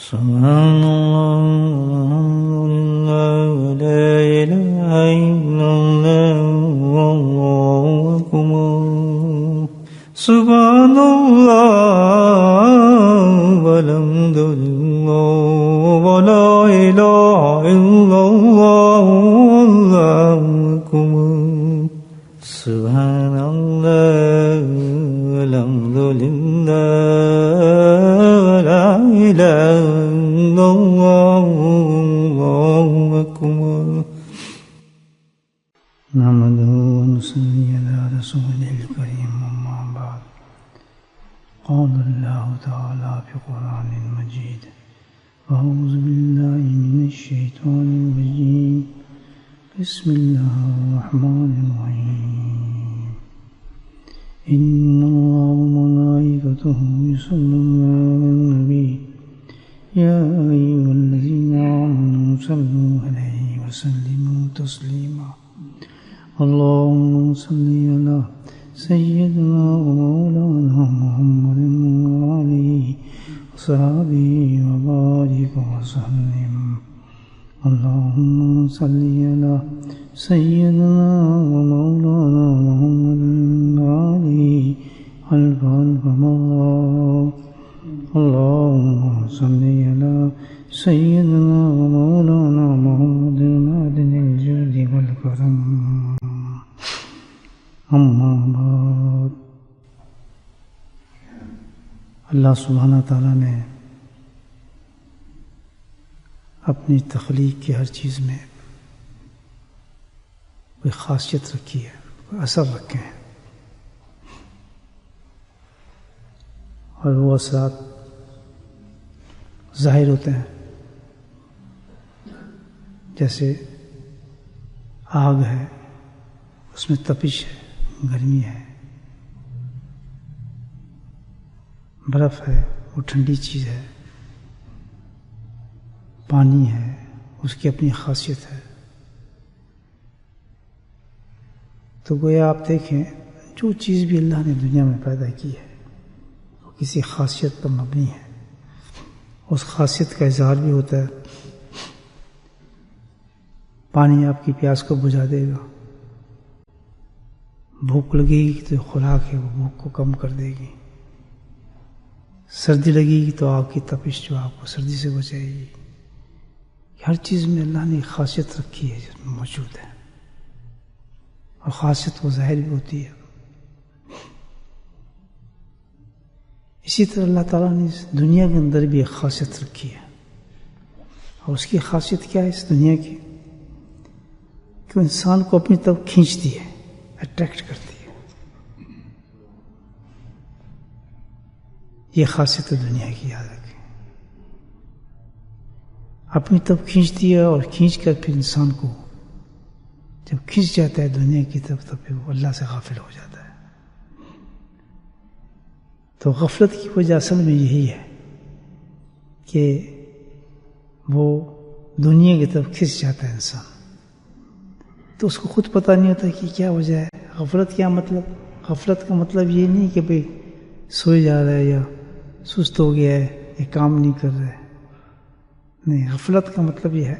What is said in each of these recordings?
سبحان اللہ لا الہ الا اللہ واللہ اکبر سبحان اللہ والحمد للہ ولا الہ الا اللہ واللہ اکبر سبحان اللہ والحمد للہ ولا الہ الا اللہ واللہ اکبر نحمده ونصلي على رسوله الكريم أما بعد قال الله تعالى في القرآن المجيد أعوذ بالله من الشيطان الرجيم بسم الله الرحمن الرحيم إن الله وملائكته يصلون على النبي يا أيها الذين آمنوا صلوا عليه وسلموا تسليما اللهم صل على سيدنا ومولانا محمد وآله وصحبه وبارك وسلم اللهم صل على سيدنا ومولانا محمد وآله ألف ألف مرة اللهم صل على سيدنا ومولانا محمد معدن الجود والكرم اما بعد اللہ سبحانہ تعالیٰ نے اپنی تخلیق کی ہر چیز میں کوئی خاصیت رکھی ہے، کوئی اثر رکھے ہیں، اور وہ اثرات ظاہر ہوتے ہیں، جیسے آگ ہے، اس میں تپش ہے، گرمی ہے، برف ہے، وہ ٹھنڈی چیز ہے، پانی ہے، اس کی اپنی خاصیت ہے۔ تو گویا آپ دیکھیں جو چیز بھی اللہ نے دنیا میں پیدا کی ہے وہ کسی خاصیت پر مبنی ہے، اس خاصیت کا اظہار بھی ہوتا ہے۔ پانی آپ کی پیاس کو بجھا دے گا، بھوک لگے گی تو خوراک ہے وہ بھوک کو کم کر دے گی، سردی لگے گی تو آگ کی تپش جو آپ کو سردی سے بچائے گی۔ ہر چیز میں اللہ نے ایک خاصیت رکھی ہے جس میں موجود ہے، اور خاصیت وہ ظاہر بھی ہوتی ہے۔ اسی طرح اللہ تعالیٰ نے اس دنیا کے اندر بھی ایک خاصیت رکھی ہے، اور اس کی خاصیت کیا ہے اس دنیا کی؟ کہ وہ انسان کو اپنی طرف کھینچتی ہے، اٹریکٹ کرتی ہے۔ یہ خاصیت ہے دنیا کی، یاد رکھیں، اپنی طرف کھینچتی ہے، اور کھینچ کر پھر انسان کو جب کھینچ جاتا ہے دنیا کی طرف تو پھر وہ اللہ سے غافل ہو جاتا ہے۔ تو غفلت کی وجہ اصل میں یہی ہے کہ وہ دنیا کی طرف کھنچ جاتا ہے انسان، تو اس کو خود پتہ نہیں ہوتا کہ کیا وجہ ہے۔ غفلت کیا مطلب؟ غفلت کا مطلب یہ نہیں کہ بھئی سوئے جا رہا ہے یا سست ہو گیا ہے یا کام نہیں کر رہا ہے، نہیں، غفلت کا مطلب یہ ہے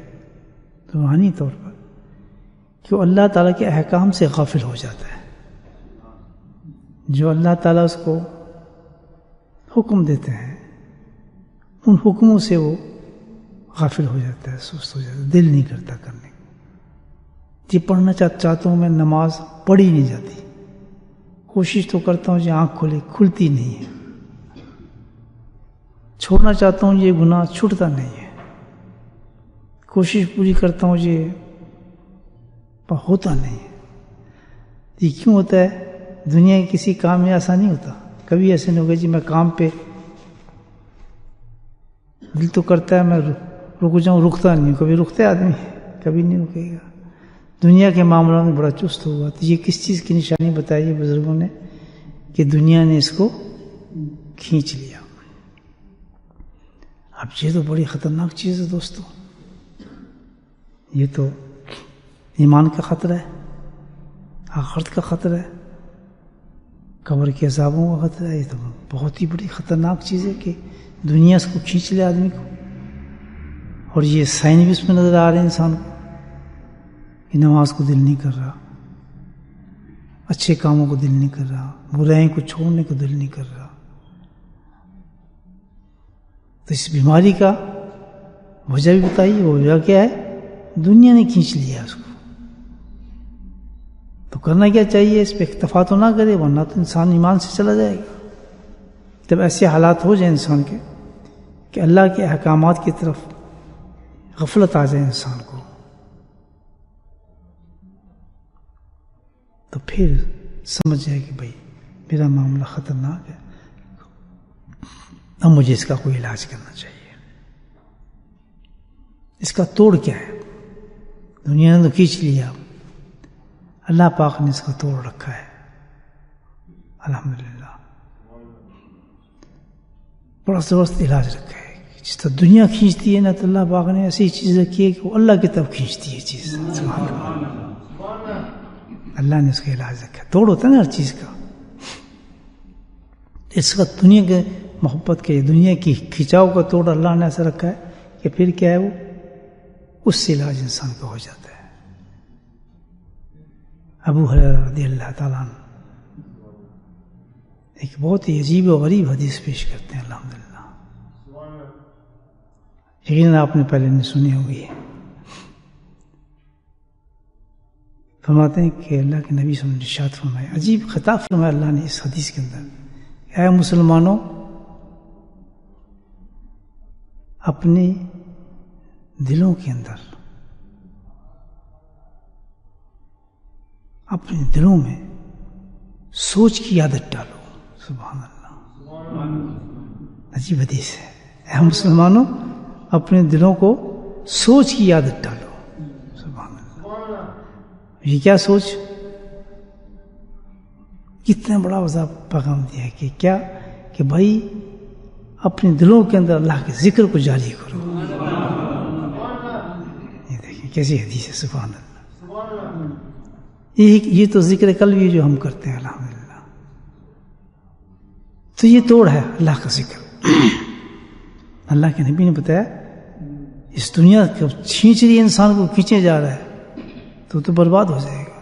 روحانی طور پر کہ وہ اللہ تعالیٰ کے احکام سے غافل ہو جاتا ہے۔ جو اللہ تعالیٰ اس کو حکم دیتے ہیں ان حکموں سے وہ غافل ہو جاتا ہے، سست ہو جاتا ہے، دل نہیں کرتا کرنے کو۔ جی پڑھنا چاہتا ہوں میں، نماز پڑھی نہیں جاتی، کوشش تو کرتا ہوں جو آنکھ کھلے، کھلتی نہیں ہے، چھوڑنا چاہتا ہوں یہ گناہ، چھوٹتا نہیں ہے، کوشش پوری کرتا ہوں یہ ہوتا نہیں ہے۔ یہ کیوں ہوتا ہے؟ دنیا کے کسی کام میں ایسا نہیں ہوتا، کبھی ایسے نہیں ہوگا جی میں کام پہ دل تو کرتا ہے میں رک جاؤں، رکتا نہیں ہوں، کبھی رکتا ہے آدمی؟ کبھی نہیں رکے گا۔ دنیا کے معاملات میں بڑا چست ہوا۔ تو یہ کس چیز کی نشانی بتائی ہے بزرگوں نے؟ کہ دنیا نے اس کو کھینچ لیا۔ اب یہ تو بڑی خطرناک چیز ہے دوستو، یہ تو ایمان کا خطرہ ہے، آخرت کا خطرہ ہے، قبر کے عذابوں کا خطرہ ہے۔ یہ تو بہت ہی بڑی خطرناک چیز ہے کہ دنیا اس کو کھینچ لے آدمی کو۔ اور یہ سائن بھی اس میں نظر آ رہے ہیں انسان کو کہ نماز کو دل نہیں کر رہا، اچھے کاموں کو دل نہیں کر رہا، برائیں کو چھوڑنے کو دل نہیں کر رہا. تو اس بیماری کا وجہ بھی بتائیے. وہ وجہ کیا ہے؟ دنیا نے کھینچ لیا اس کو. تو کرنا کیا چاہیے؟ اس پہ اکتفا تو نہ کرے، ورنہ تو انسان ایمان سے چلا جائے گا. جب ایسے حالات ہو جائیں انسان کے کہ اللہ کے احکامات کی طرف غفلت آ جائے انسان کو، تو پھر سمجھ جائے کہ بھائی میرا معاملہ خطرناک ہے، اب مجھے اس کا کوئی علاج کرنا چاہیے. اس کا توڑ کیا ہے؟ دنیا نے تو کھینچ لیا، اللہ پاک نے اس کا توڑ رکھا ہے. الحمدللہ بڑا زبردست علاج رکھا ہے. جس طرح دنیا کھینچتی ہے نا، تو اللہ پاک نے ایسی چیز رکھی ہے کہ وہ اللہ کی طرف کھینچتی ہے چیز. اللہ نے اس کا علاج رکھا ہے. توڑ ہوتا ہے نا ہر چیز کا. اس کا دنیا کے محبت کے، دنیا کی کھینچاؤ کا توڑ اللہ نے ایسا رکھا ہے کہ پھر کیا ہے، وہ اس سے علاج انسان کا ہو جاتا ہے. ابو ہریرہ رضی اللہ تعالیٰ عنہ ایک بہت ہی عجیب و غریب حدیث پیش کرتے ہیں. الحمدللہ یقیناً آپ نے پہلے نہیں سنی ہوگی. فرماتے ہیں کہ اللہ کے نبی صلی اللہ علیہ وسلم نے ارشاد فرمایا، عجیب خطاب فرمایا اللہ نے اس حدیث کے اندر، اے مسلمانوں، اپنے دلوں کے اندر، اپنے دلوں میں سوچ کی عادت ڈالو. سبحان اللہ، عجیب حدیث ہے. اے مسلمانوں، اپنے دلوں کو سوچ کی عادت ڈالو. سبحان اللہ. یہ کیا سوچ؟ کتنا بڑا وضاح پیغام دیا کہ کیا کہ بھائی اپنے دلوں کے اندر اللہ کے ذکر کو جاری کرو. یہ دیکھیں کیسی حدیث ہے. سبحان اللہ. یہ تو ذکر قلبی جو ہم کرتے ہیں الحمدللہ. تو یہ توڑ ہے اللہ کا ذکر. اللہ کے نبی نے بتایا اس دنیا کو کھینچ رہی ہے، انسان کو کھینچے جا رہا ہے، تو برباد ہو جائے گا.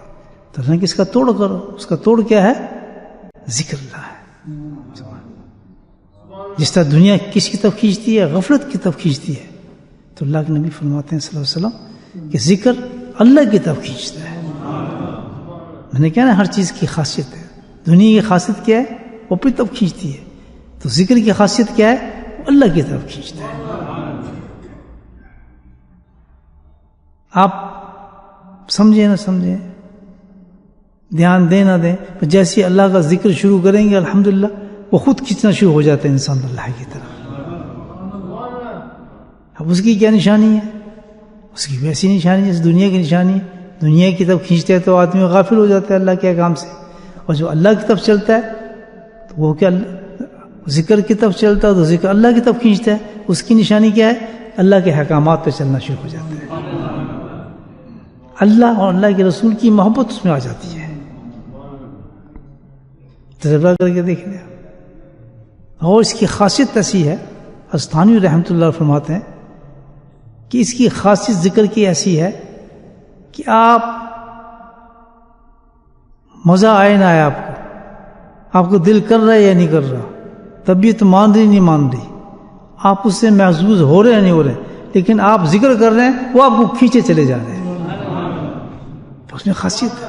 تو اللہ کہ اس کا توڑ کرو. اس کا توڑ کیا ہے؟ ذکر اللہ ہے. جس طرح دنیا کس کی طرف کھینچتی ہے؟ غفلت کی طرف کھینچتی ہے. تو اللہ کے نبی فرماتے ہیں صلی اللہ علیہ وسلم کہ ذکر اللہ کی طرف کھینچتا ہے. میں نے کہا نا ہر چیز کی خاصیت ہے. دنیا کی خاصیت کیا ہے؟ وہ اپنی طرف کھینچتی ہے. تو ذکر کی خاصیت کیا ہے؟ وہ اللہ کی طرف کھینچتا ہے. آپ سمجھیں نہ سمجھیں، دھیان دیں نہ دیں، جیسے اللہ کا ذکر شروع کریں گے الحمدللہ وہ خود کھینچنا شروع ہو جاتا ہے انسان اللہ کی طرف. اب اس کی کیا نشانی ہے؟ اس کی ویسی نشانی جیسے دنیا کی نشانی ہے. دنیا کی طرف کھینچتے ہیں تو آدمی غافل ہو جاتا ہے اللہ کے احکام سے. اور جو اللہ کی طرف چلتا ہے تو وہ کیا ذکر کی طرف چلتا ہے تو ذکر اللہ کی طرف کھینچتا ہے. اس کی نشانی کیا ہے؟ اللہ کے احکامات پہ چلنا شروع ہو جاتا ہے. اللہ اور اللہ کے رسول کی محبت اس میں آ جاتی ہے. تجربہ کر کے دیکھ لیا. اور اس کی خاصیت ایسی ہے، استھانی رحمۃ اللہ فرماتے ہیں کہ اس کی خاصیت ذکر کی ایسی ہے کہ آپ مزہ آئے نہ آئے، آپ کو دل کر رہا ہے یا نہیں کر رہا، طبیعت مان رہی نہیں مان رہی، آپ اس سے محظوظ ہو رہے ہیں نہیں ہو رہے، لیکن آپ ذکر کر رہے ہیں وہ آپ کو کھینچے چلے جا رہے ہیں. اس میں خاصیت ہے.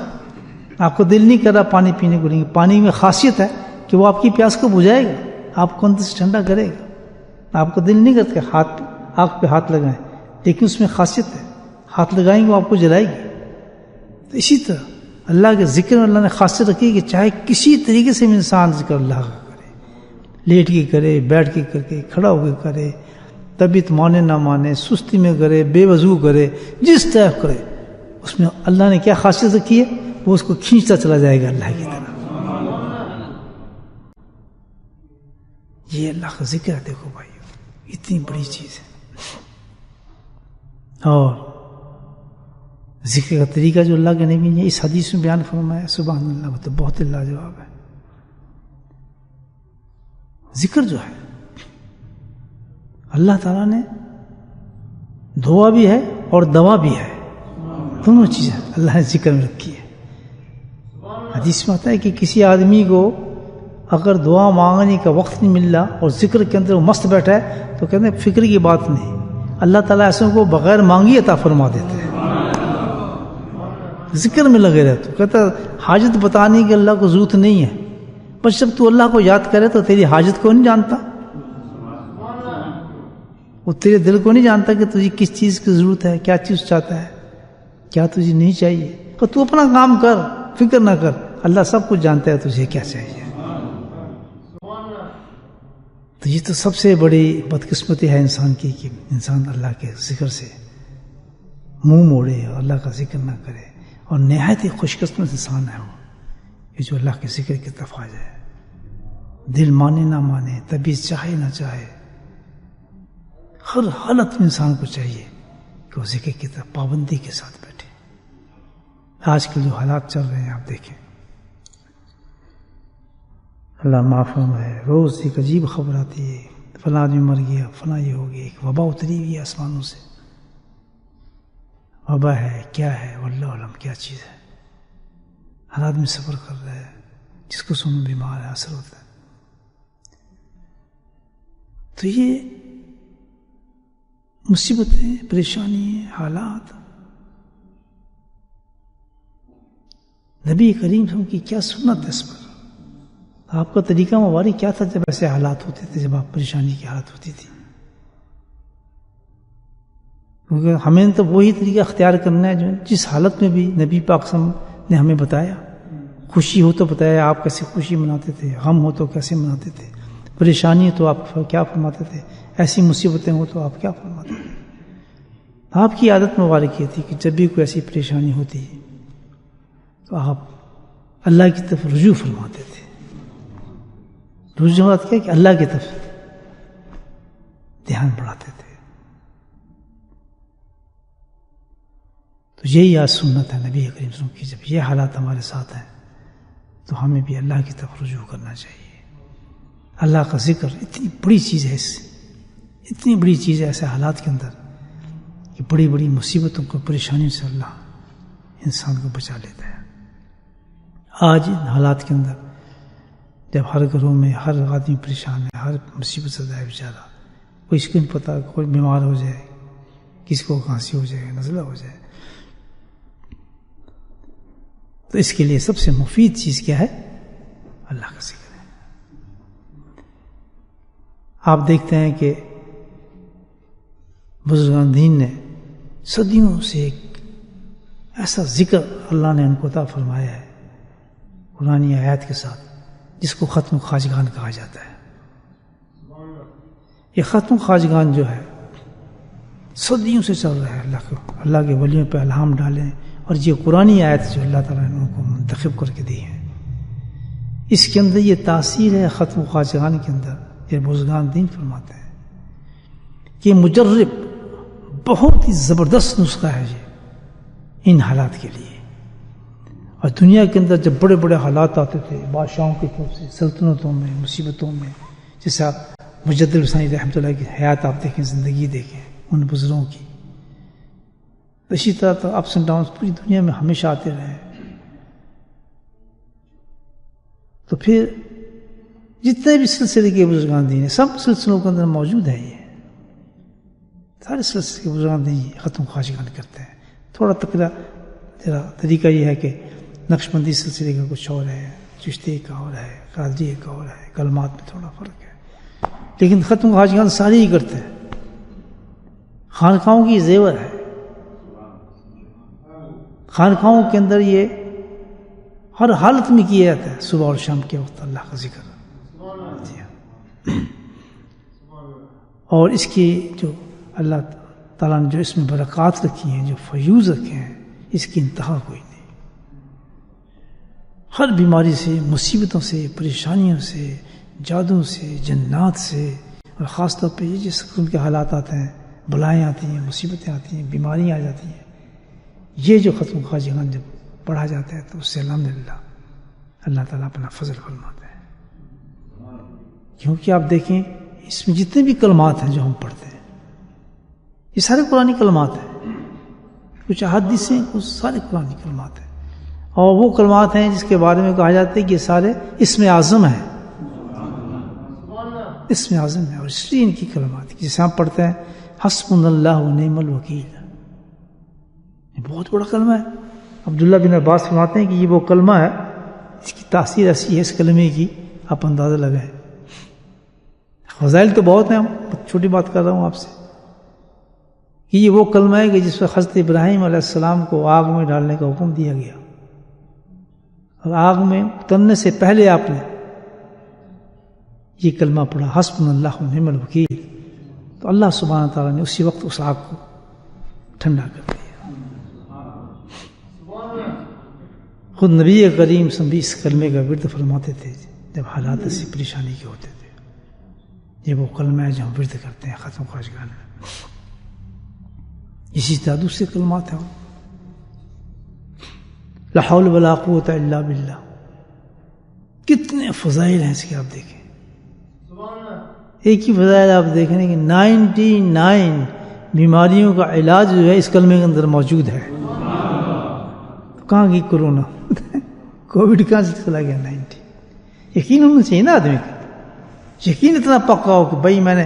آپ کو دل نہیں کر رہا پانی پینے کو، نہیں، پانی میں خاصیت ہے کہ وہ آپ کی پیاس کو بجھائے گا، آپ کو اندر سے ٹھنڈا کرے گا. آپ کو دل نہیں کرتا کہ آنکھ پہ ہاتھ لگائیں، لیکن اس میں خاصیت ہے، ہاتھ لگائیں گے وہ آپ کو جلائے گی. تو اسی طرح اللہ کے ذکر میں اللہ نے خاصیت رکھی کہ چاہے کسی طریقے سے انسان ذکر اللہ کا کرے، لیٹ کے کرے، بیٹھ کے کر کے، کھڑا ہو کے کرے، طبیعت مانے نہ مانے، سستی میں کرے، بے وضو کرے، جس طرح کرے، اس میں اللہ نے کیا خاصیت رکھی ہے؟ وہ اس کو کھینچتا چلا جائے گا اللہ کی طرف. یہ اللہ کا ذکر ہے. دیکھو بھائی اتنی بڑی چیز ہے. اور ذکر کا طریقہ جو اللہ کے نبی نے اس حدیث میں بیان فرمایا، سبحان اللہ، وہ تو بہت لاجواب ہے. ذکر جو ہے اللہ تعالیٰ نے دعا بھی ہے اور دوا بھی ہے، دونوں چیزیں اللہ نے ذکر میں رکھی ہے۔ حدیث میں آتا ہے کہ کسی آدمی کو اگر دعا مانگنے کا وقت نہیں مل رہا اور ذکر کے اندر وہ مست بیٹھا ہے تو کہتے ہیں فکر کی بات نہیں، اللہ تعالیٰ ایسے کو بغیر مانگی عطا فرما دیتے ہیں۔ ذکر میں لگے رہے تو کہتا حاجت بتانے کی اللہ کو ضرورت نہیں ہے، بس جب تو اللہ کو یاد کرے تو تیری حاجت کو نہیں جانتا، وہ تیرے دل کو نہیں جانتا کہ تجھے کس چیز کی ضرورت ہے، کیا چیز چاہتا ہے، کیا تجھے نہیں چاہیے۔ تو اپنا کام کر، فکر نہ کر، اللہ سب کچھ جانتا ہے تجھے کیا چاہیے۔ تو یہ تو سب سے بڑی بدقسمتی ہے انسان کی کہ انسان اللہ کے ذکر سے منہ موڑے اور اللہ کا ذکر نہ کرے، اور نہایت ہی خوش قسمت انسان ہے وہ یہ جو اللہ کے ذکر کی طرف آ جائے، دل مانے نہ مانے، طبیعت چاہے نہ چاہے، ہر حالت میں انسان کو چاہیے کہ وہ ذکر کی طرف پابندی کے ساتھ بیٹھے۔ آج کل جو حالات چل رہے ہیں آپ دیکھیں، اللہ معاف فرمائے، روز ایک عجیب خبر آتی ہے، فلاں آدمی مر گیا، فلاں یہ ہو گیا، ایک وبا اتری ہوئی ہے آسمانوں سے، وبا ہے کیا ہے واللہ علم کیا چیز ہے، ہر آدمی صبر کر رہا ہے، جس کو سنو بیمار ہے، اثر ہوتا ہے۔ تو یہ مصیبتیں، پریشانی، حالات، نبی کریم صلی اللہ علیہ وسلم کی کیا سنت ہے اس پر، آپ کا طریقہ مبارک کیا تھا جب ایسے حالات ہوتے تھے، جب آپ پریشانی کی حالت ہوتی تھی؟ کیونکہ ہمیں تو وہی طریقہ اختیار کرنا ہے جو جس حالت میں بھی نبی پاک صلی اللہ علیہ وسلم نے ہمیں بتایا۔ خوشی ہو تو بتایا آپ کیسے خوشی مناتے تھے، غم ہو تو کیسے مناتے تھے، پریشانی ہو تو آپ کیا فرماتے تھے، ایسی مصیبتیں ہو تو آپ کیا فرماتے تھے۔ آپ کی عادت مبارک یہ تھی کہ جب بھی کوئی ایسی پریشانی ہوتی تو آپ اللہ کی طرف رجوع فرماتے تھے۔ رجوع کیا کہ اللہ کی طرف دھیان بڑھاتے تھے۔ تو یہی آج سنت ہے نبی کریم صلی اللہ علیہ وسلم کی، جب یہ حالات ہمارے ساتھ ہیں تو ہمیں بھی اللہ کی طرف رجوع کرنا چاہیے۔ اللہ کا ذکر اتنی بڑی چیز ہے، اتنی بڑی چیز ہے ایسے حالات کے اندر کہ بڑی بڑی مصیبتوں کو، پریشانیوں سے اللہ انسان کو بچا لیتا ہے۔ آج ان حالات کے اندر جب ہر گھروں میں ہر آدمی پریشان ہے، ہر مصیبت سے ہے بیچارہ، کوئی اس کو نہیں پتا، کوئی بیمار ہو جائے، کسی کو کھانسی ہو جائے، نزلہ ہو جائے، تو اس کے لیے سب سے مفید چیز کیا ہے؟ اللہ کا ذکر ہے۔ آپ دیکھتے ہیں کہ بزرگان دین نے صدیوں سے ایک ایسا ذکر اللہ نے ان کو عطا فرمایا ہے قرآنی آیات کے ساتھ، جس کو ختم خواجگان کہا جاتا ہے۔ یہ ختم خواجگان جو ہے صدیوں سے چل رہا ہے، اللہ کے ولیوں پہ الہام ڈالیں، اور یہ قرآنی آیت جو اللہ تعالیٰ نے ان کو منتخب کر کے دی ہے، اس کے اندر یہ تاثیر ہے ختم خواجگان کے اندر۔ یہ بزرگان دین فرماتے ہیں کہ مجرب بہت ہی زبردست نسخہ ہے یہ ان حالات کے لیے۔ اور دنیا کے اندر جب بڑے بڑے حالات آتے تھے بادشاہوں کی طرف سے، سلطنتوں میں، مصیبتوں میں، جیسے آپ مجدد الحسنی رحمۃ اللہ کی حیات آپ دیکھیں، زندگی دیکھیں ان بزرگوں کی، اسی طرح تو اپس اینڈ ڈاؤنس پوری دنیا میں ہمیشہ آتے رہے۔ تو پھر جتنے بھی سلسلے کے بزرگان دین ہیں، سب سلسلوں کے اندر موجود ہے، یہ سارے سلسلے کے بزرگان دین ختم خواجگان کرتے ہیں۔ تھوڑا طریقہ یہ ہے کہ نقشبندی سلسلے کا کچھ اور ہے، چشتی کا اور ہے، قادری کا اور ہے، کلمات میں تھوڑا فرق ہے، لیکن ختم خواجگان سارے ہی کرتے ہیں۔ خانقاہوں کی زیور ہے، خانقاہوں کے اندر یہ ہر حالت میں کیا جاتا ہے، صبح اور شام کے وقت اللہ کا ذکر۔ اور اس کی جو اللہ تعالیٰ نے جو اس میں برکات رکھی ہیں، جو فیوز رکھے ہیں، اس کی انتہا کوئی نہیں۔ ہر بیماری سے، مصیبتوں سے، پریشانیوں سے، جادو سے، جنات سے، اور خاص طور پہ یہ جس قسم کے حالات آتے ہیں، بلائیں آتی ہیں، مصیبتیں آتی ہیں، بیماریاں آ جاتی ہیں، یہ جو ختم خواجگان جب پڑھا جاتا ہے تو اس سے الحمدللہ اللہ تعالیٰ اپنا فضل فرماتا ہے۔ کیونکہ آپ دیکھیں اس میں جتنے بھی کلمات ہیں جو ہم پڑھتے ہیں، یہ سارے قرآنی کلمات ہیں، کچھ احادیث ہیں، کچھ سارے قرآنی کلمات ہیں، اور وہ کلمات ہیں جس کے بارے میں کہا جاتا ہے کہ یہ سارے اسم اعظم ہیں، اسم اعظم ہے، اور اس لیے ان کی کلمات جسے ہم پڑھتے ہیں حسبنا اللہ و نعم الوکیل، یہ بہت بڑا کلمہ ہے۔ عبداللہ بن عباس فرماتے ہیں کہ یہ وہ کلمہ ہے اس کی تاثیر ایسی ہے اس کلمے کی، آپ اندازہ لگائیں۔ فضائل تو بہت ہیں، چھوٹی بات کر رہا ہوں آپ سے کہ یہ وہ کلمہ ہے کہ جس پر حضرت ابراہیم علیہ السلام کو آگ میں ڈالنے کا حکم دیا گیا، اور آگ میں اترنے سے پہلے آپ نے یہ کلمہ پڑھا حسبنا اللہ و نعم الوکیل، تو اللہ سبحانہ تعالیٰ نے اسی وقت اس آگ کو ٹھنڈا کر دیا۔ خود نبی کریم صلی اللہ علیہ وسلم اس کلمے کا ورد فرماتے تھے جب حالات ایسی پریشانی کے ہوتے تھے۔ یہ وہ کلمہ ہے جو ہم ورد کرتے ہیں ختم خواجگان میں، اسی طرح دوسرے کلمات ہیں، لا حول ولا قوت الا باللہ، کتنے فضائل ہیں اس کے آپ دیکھیں۔ ایک ہی فضائل آپ دیکھیں کہ 99 بیماریوں کا علاج جو ہے اس کلمے کے اندر موجود ہے۔ کہاں کی کرونا، کووڈ کہاں سے چلا گیا 90؟ یقین ہونا چاہیے نا آدمی کا، یقین اتنا پکا ہو کہ بھائی میں نے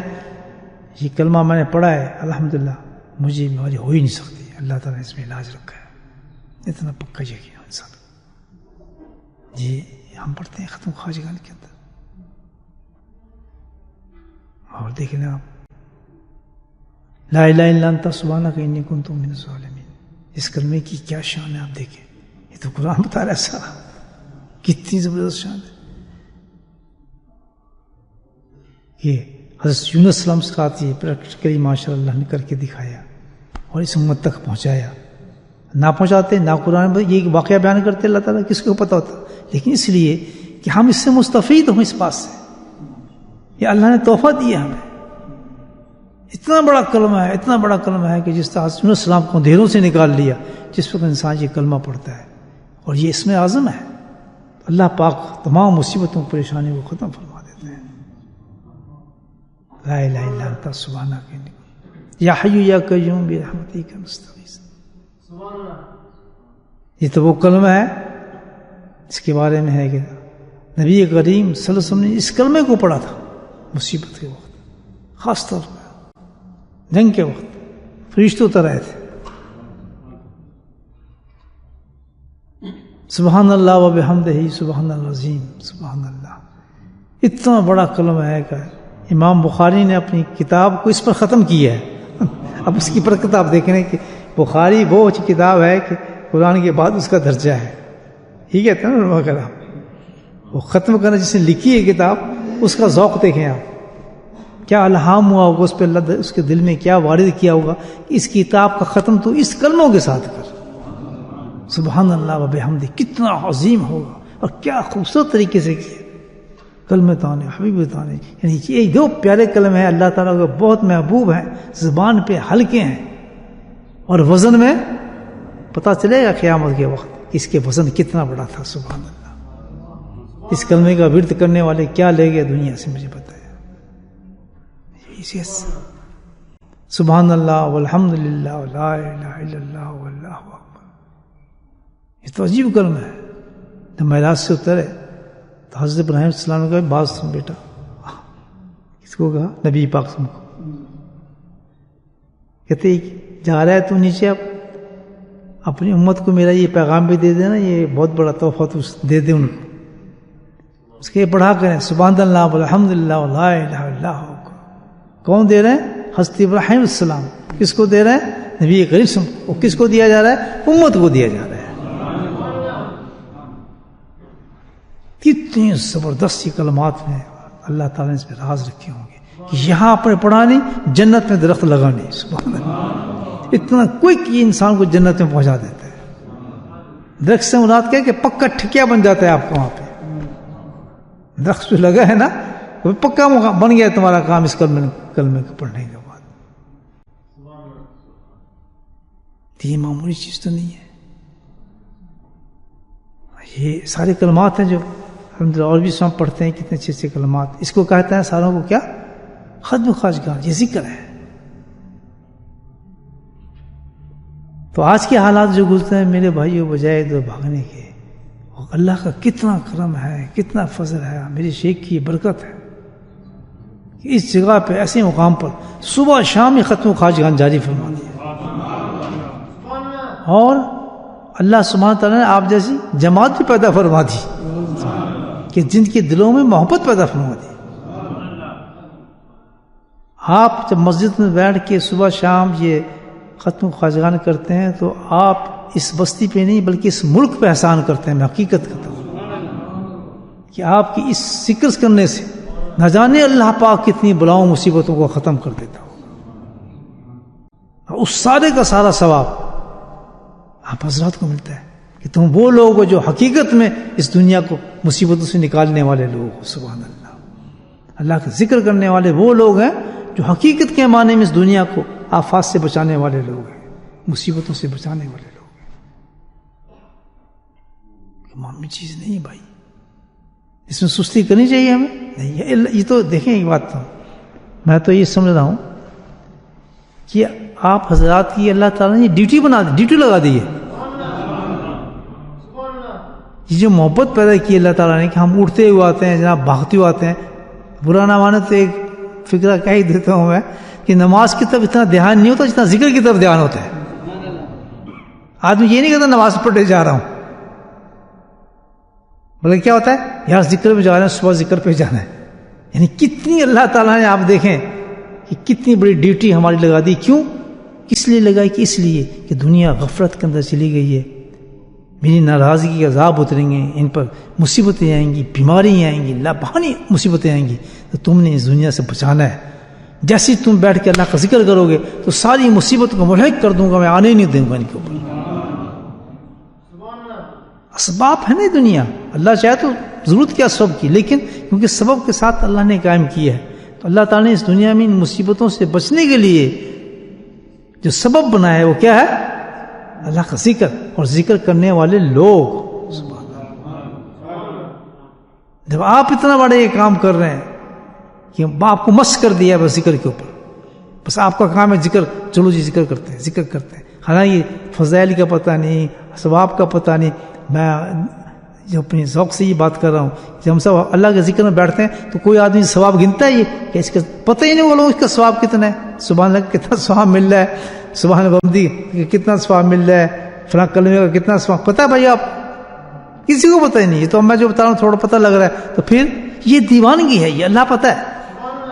یہ کلمہ میں نے پڑھا ہے، الحمدللہ مجھے بیماری ہو ہی نہیں سکتی، اللہ تعالیٰ نے اس میں علاج رکھا ہے، اتنا پکا یقین ہو انسان۔ جی ہم پڑھتے ہیں ختم خواجگان کے اندر، اور دیکھ لیں آپ لا الہ الا انت سبحانک انی کنت من الظالمین، اس کلمے کی کیا شان ہے آپ دیکھیں، یہ تو قرآن بتا رہا ہے سارا، کتنی زبردست شان ہے۔ یہ حضرت یونس السلام کے ساتھ یہ پریکٹیکلی ماشاء اللہ نے کر کے دکھایا اور اس امت تک پہنچایا، نہ پہنچاتے نہ قرآن یہ واقعہ بیان کرتے اللہ تعالیٰ کس کو پتہ ہوتا، لیکن اس لیے کہ ہم اس سے مستفید ہوں، اس بات سے یہ اللہ نے تحفہ دیا ہمیں۔ اتنا بڑا کلمہ ہے، اتنا بڑا کلمہ ہے کہ جس طرح یونس السلام کو اندھیروں سے نکال لیا، جس وقت انسان یہ کلمہ پڑھتا ہے، اور یہ اسم اعظم ہے، اللہ پاک تمام مصیبتوں پریشانیوں کو ختم فرما دیتے ہیں۔ لا الہ الا انت سبحانک یا حی یا قیوم برحمتک نستغیث، یہ تو وہ کلمہ ہے اس کے بارے میں ہے کہ نبی کریم صلی اللہ علیہ وسلم نے اس کلمے کو پڑھا تھا مصیبت کے وقت، خاص طور پر جنگ کے وقت فرشتے اتر رہے تھے۔ سبحان اللہ و بحمدہ سبحان العظیم سبحان اللہ، اتنا بڑا کلمہ ہے کہ امام بخاری نے اپنی کتاب کو اس پر ختم کیا ہے۔ اب اس کی پر کتاب دیکھنے کہ بخاری وہ کتاب ہے کہ قرآن کے بعد اس کا درجہ ہے، یہ کہتے ہیں نا علماء کرام، وہ ختم کرنا جس نے لکھی ہے کتاب اس کا ذوق دیکھیں آپ، کیا الہام ہوا ہوگا اس پہ، اللہ اس کے دل میں کیا وارد کیا ہوگا کہ اس کتاب کا ختم تو اس کلموں کے ساتھ کر، سبحان اللہ و بحمدہ، کتنا عظیم ہوگا اور کیا خوبصورت طریقے سے کیا۔ کلمتان حبیبتان، یعنی یہ دو پیارے کلمے ہیں، اللہ تعالیٰ کو بہت محبوب ہیں، زبان پہ ہلکے ہیں، اور وزن میں پتہ چلے گا قیامت کے وقت کہ اس کے وزن کتنا بڑا تھا۔ سبحان اللہ، اس کلمے کا ورد کرنے والے کیا لے گئے دنیا سے مجھے بتایا۔ سبحان اللہ والحمد للہ ولا الہ الا اللہ واللہ اکبر، یہ تو عجیب کلمہ ہے۔ جب معراج سے اترے تو حضرت ابراہیم علیہ السلام نے کہا بات سن بیٹا، کس کو کہا؟ نبی پاک کو۔ کہتے جا رہا ہے تو نیچے اب اپنی امت کو میرا یہ پیغام بھی دے دینا، یہ بہت بڑا تحفہ تو دے دے ان کو، اس کے پڑھا کریں سبحان اللہ والحمد للہ ولا الہ الا اللہ۔ کون دے رہے ہیں؟ حضرت ابراہیم علیہ السلام۔ کس کو دے رہے ہیں؟ نبی کریم صلی اللہ علیہ وسلم۔ اور کس کو دیا جا رہا ہے؟ امت کو دیا جا رہا ہے۔ کتنی زبردست کلمات میں اللہ تعالیٰ نے اس میں راز رکھے ہوں گے کہ یہاں آپ نے پڑھا نہیں، جنت میں درخت لگانے، سبحان اللہ، اتنا کوئی کی انسان کو جنت میں پہنچا دیتا ہے۔ درخت سے مراد کیا کہ پکا ٹھکیا بن جاتا ہے آپ کو وہاں پہ، درخت جو لگا ہے نا وہ پکا بن گیا تمہارا کام اس کلمے کو پڑھنے کے بعد۔ یہ معمولی چیز تو نہیں ہے، یہ سارے کلمات ہیں جو الحمدللہ اور بھی ہم پڑھتے ہیں، کتنے اچھے اچھے کلمات، اس کو کہتے ہیں ساروں کو کیا؟ ختم خواجگان، یہ ذکر ہے۔ تو آج کے حالات جو گزرتے ہیں میرے بھائیوں، بجائے تو بھاگنے کے، اللہ کا کتنا کرم ہے، کتنا فضل ہے، میری شیخ کی برکت ہے کہ اس جگہ پہ ایسے مقام پر صبح شام ہی ختم خواجگان جاری فرما دیا، اور اللہ سبحانہ تعالیٰ نے آپ جیسی جماعت بھی پیدا فرما دی کہ جن کے دلوں میں محبت پیدا فرما دی۔ آپ جب مسجد میں بیٹھ کے صبح شام یہ ختم خواجگان کرتے ہیں تو آپ اس بستی پہ نہیں بلکہ اس ملک پہ احسان کرتے ہیں۔ میں حقیقت کرتا ہوں کہ آپ کی اس ذکر کرنے سے نہ جانے اللہ پاک کتنی بلاؤں مصیبتوں کو ختم کر دیتا ہو، اس سارے کا سارا ثواب آپ حضرات کو ملتا ہے کہ تم وہ لوگ ہو جو حقیقت میں اس دنیا کو مصیبتوں سے نکالنے والے لوگ ہو۔ سبحان اللہ، اللہ کا ذکر کرنے والے وہ لوگ ہیں جو حقیقت کے معنی میں اس دنیا کو آفات سے بچانے والے لوگ ہیں، مصیبتوں سے بچانے والے لوگ ہیں۔ معمولی چیز نہیں ہے بھائی، اس میں سستی کرنی چاہیے ہمیں نہیں۔ یہ تو دیکھیں ایک بات تو میں تو یہ سمجھ رہا ہوں کہ آپ حضرات کی اللہ تعالیٰ نے ڈیوٹی بنا دی، ڈیوٹی لگا دی ہے۔ یہ جو محبت پیدا کی اللہ تعالیٰ نے کہ ہم اٹھتے ہوئے آتے ہیں جناب، بھاگتے ہوئے آتے ہیں، برا نہ مانے تو ایک فکرہ کہہ ہی دیتا ہوں میں کہ نماز کی طرف اتنا دھیان نہیں ہوتا جتنا ذکر کی طرف دھیان ہوتا ہے۔ آدمی یہ نہیں کہتا نماز پڑھنے جا رہا ہوں، بلکہ کیا ہوتا ہے یار ذکر پہ جا رہے ہیں، صبح ذکر پہ جانا ہے۔ یعنی کتنی اللہ تعالیٰ نے آپ دیکھیں کہ کتنی بڑی ڈیوٹی ہماری لگا دی۔ کیوں؟ کس لیے لگائی؟ کہ اس لیے کہ دنیا غفلت کے اندر چلی گئی ہے، میری ناراضگی کے عذاب اتریں گے، ان پر مصیبتیں آئیں گی، بیماریاں آئیں گی، لابہانی مصیبتیں آئیں گی، تو تم نے اس دنیا سے بچانا ہے۔ جیسے تم بیٹھ کے اللہ کا ذکر کرو گے تو ساری مصیبتوں کو ملحق کر دوں گا، میں آنے نہیں دوں گا ان کے اوپر۔ اسباب ہے نا دنیا، اللہ چاہے تو ضرورت کیا سبب کی، لیکن کیونکہ سبب کے ساتھ اللہ نے قائم کیا ہے تو اللہ تعالیٰ نے اس دنیا میں ان مصیبتوں سے بچنے کے لیے جو سبب بنایا ہے وہ کیا ہے؟ اللہ کا ذکر اور ذکر کرنے والے لوگ۔ جب آپ اتنا بڑا یہ کام کر رہے ہیں کہ آپ کو مس کر دیا ہے بس ذکر کے اوپر، بس آپ کا کام ہے ذکر، چلو جی ذکر کرتے ہیں، ذکر کرتے ہیں، حالانکہ فضائل کا پتہ نہیں، ثواب کا پتہ نہیں۔ میں جو اپنی ذوق سے یہ بات کر رہا ہوں، جب ہم سب اللہ کے ذکر میں بیٹھتے ہیں تو کوئی آدمی ثواب گنتا ہے یہ کہ اس کا پتہ ہی نہیں وہ لوگ اس کا ثواب کتنا ہے، سبحان اللہ کتنا ثواب مل رہا ہے، سبحان بحمدی کتنا ثواب مل رہا ہے، فلاں کلمے کا کتنا ثواب پتہ ہے بھائی؟ آپ کسی کو پتہ ہی نہیں ہے۔ تو میں جو بتا رہا ہوں تھوڑا پتہ لگ رہا ہے، تو پھر یہ دیوانگی ہے، یہ اللہ پتہ ہے